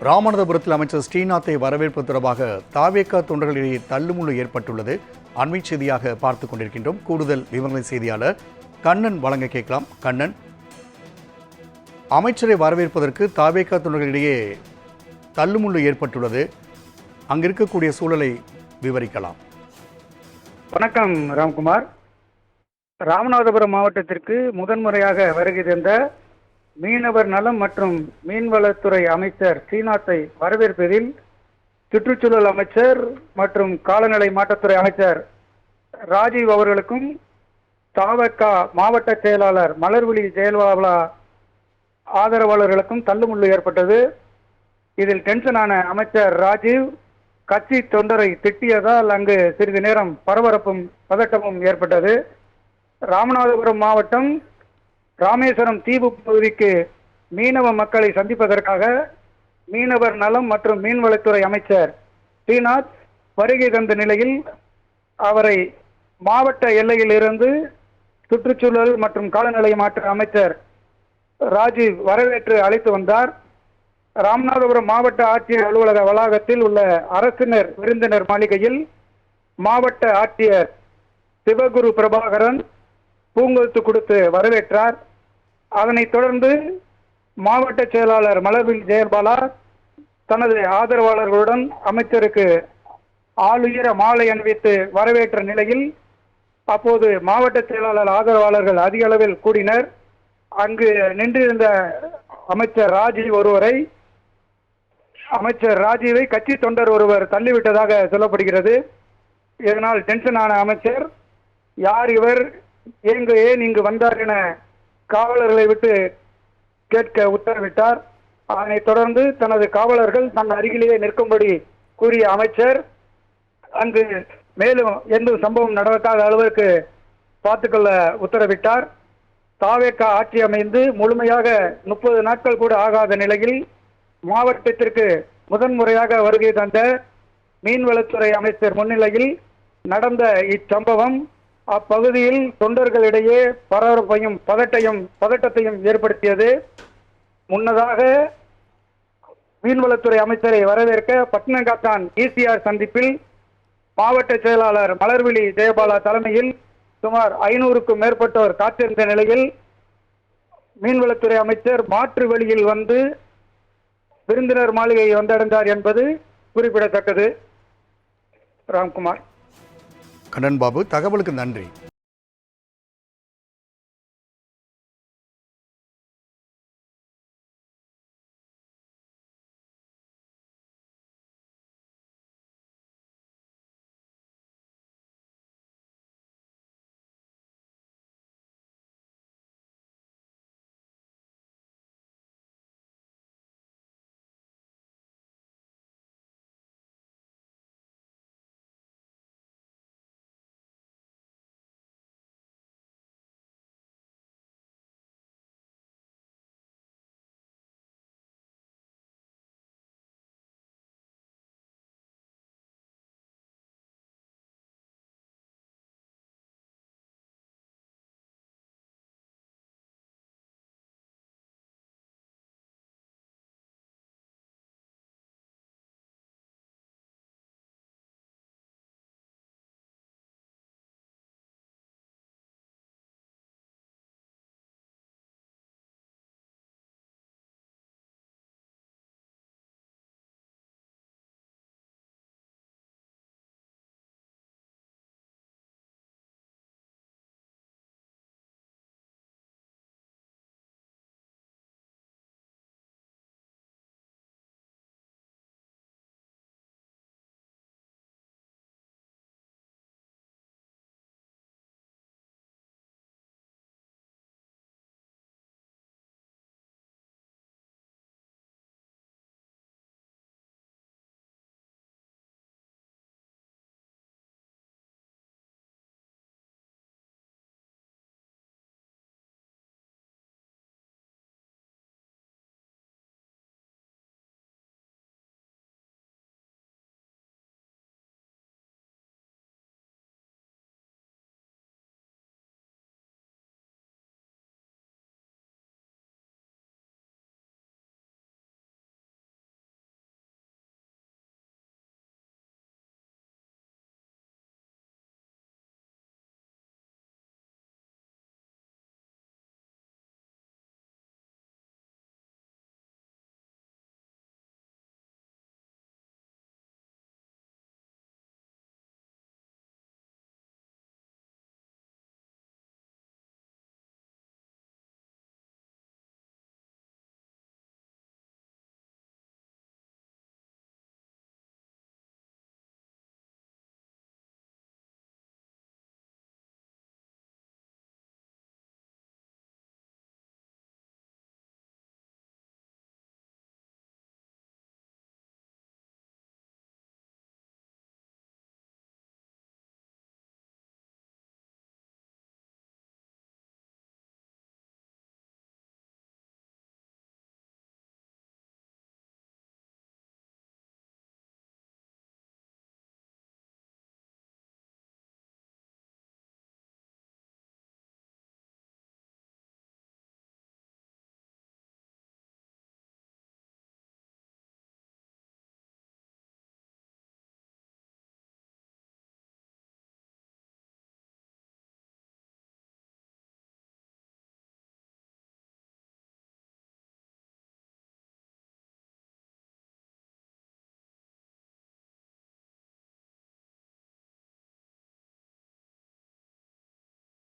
ராமநாதபுரத்தில் அமைச்சர் ஸ்ரீநாத்தை வரவேற்பது தொடர்பாக தாவேகா தொண்டர்களிடையே தள்ளுமுள்ளு ஏற்பட்டுள்ளது. அண்மை செய்தியாக பார்த்துக் கொண்டிருக்கின்றோம். கூடுதல் விவரங்களை செய்தியாளர் கண்ணன் வழங்க கேட்கலாம். கண்ணன், அமைச்சரை வரவேற்பதற்கு தாவேகா தொண்டர்களிடையே தள்ளுமுள்ளு ஏற்பட்டுள்ளது. அங்கு இருக்கக்கூடிய சூழலை விவரிக்கலாம். வணக்கம் ராம்குமார். ராமநாதபுரம் மாவட்டத்திற்கு முதன்முறையாக வருகை தந்த மீனவர் நலம் மற்றும் மீன்வளத்துறை அமைச்சர் ஸ்ரீநாத்தை வரவேற்பதில் சுற்றுச்சூழல் அமைச்சர் மற்றும் காலநிலை மாற்றத்துறை அமைச்சர் ராஜீவ் அவர்களுக்கும் தாவக மாவட்ட செயலாளர் மலர்விழி ஜெயலலிதா ஆதரவாளர்களுக்கும் தள்ளுமுள்ளு ஏற்பட்டது. இதில் டென்ஷனான அமைச்சர் ராஜீவ் கட்சி தொண்டரை திட்டியதால் அங்கு சிறிது நேரம் பரபரப்பும் பதட்டமும் ஏற்பட்டது. ராமநாதபுரம் மாவட்டம் ராமேஸ்வரம் தீவு பகுதிக்கு மீனவ மக்களை சந்திப்பதற்காக மீனவர் நலம் மற்றும் மீன்வளத்துறை அமைச்சர் ஸ்ரீநாத் வருகை தந்த நிலையில் அவரை மாவட்ட எல்லையில் இருந்து சுற்றுச்சூழல் மற்றும் காலநிலை மாற்ற அமைச்சர் ராஜீவ் வரவேற்று அழைத்து வந்தார். ராமநாதபுரம் மாவட்ட ஆட்சியர் அலுவலக வளாகத்தில் உள்ள அரசினர் விருந்தினர் மாளிகையில் மாவட்ட ஆட்சியர் சிவகுரு பிரபாகரன் பூங்கொத்து கொடுத்து வரவேற்றார். அதனைத் தொடர்ந்து மாவட்ட செயலாளர் மலர்விழி ஜெயலலிதா தனது ஆதரவாளர்களுடன் அமைச்சருக்கு ஆளுயர மாலை அணிவித்து வரவேற்ற நிலையில் அப்போது மாவட்ட செயலாளர் ஆதரவாளர்கள் அதிக அளவில் கூடினர். அங்கு நின்றிருந்த அமைச்சர் ராஜீவை கட்சி தொண்டர் ஒருவர் தள்ளிவிட்டதாக சொல்லப்படுகிறது. இதனால் டென்ஷனான அமைச்சர் யார் இவர், ஏன் இங்கு வந்தார் என காவலர்களை விட்டு கேட்க உத்தரவிட்டார். அதனைத் தொடர்ந்து தனது காவலர்கள் தன் அருகிலேயே நிற்கும்படி கூறிய அமைச்சர் அங்கு மேலும் எந்த சம்பவம் நடக்காத அளவிற்கு பார்த்துக்கொள்ள உத்தரவிட்டார். தாவேகா ஆட்சி அமைந்து முழுமையாக 30 நாட்கள் கூட ஆகாத நிலையில் மாவட்டத்திற்கு முதன்முறையாக வருகை தந்த மீன்வளத்துறை அமைச்சர் முன்னிலையில் நடந்த இச்சம்பவம் அப்பகுதியில் தொண்டர்களிடையே பரபரப்பையும் பதட்டத்தையும் ஏற்படுத்தியது. முன்னதாக மீன்வளத்துறை அமைச்சரை வரவேற்க பட்டினங்காத்தான் ECR சந்திப்பில் மாவட்ட செயலாளர் மலர்விழி ஜெயலலிதா தலைமையில் சுமார் 500க்கும் மேற்பட்டோர் காத்திருந்த நிலையில் மீன்வளத்துறை அமைச்சர் மாற்று வழியில் வந்து விருந்தினர் மாளிகையை வந்தடைந்தார் என்பது குறிப்பிடத்தக்கது. ராம்குமார். கண்ணன் பாபு, தகவலுக்கு நன்றி.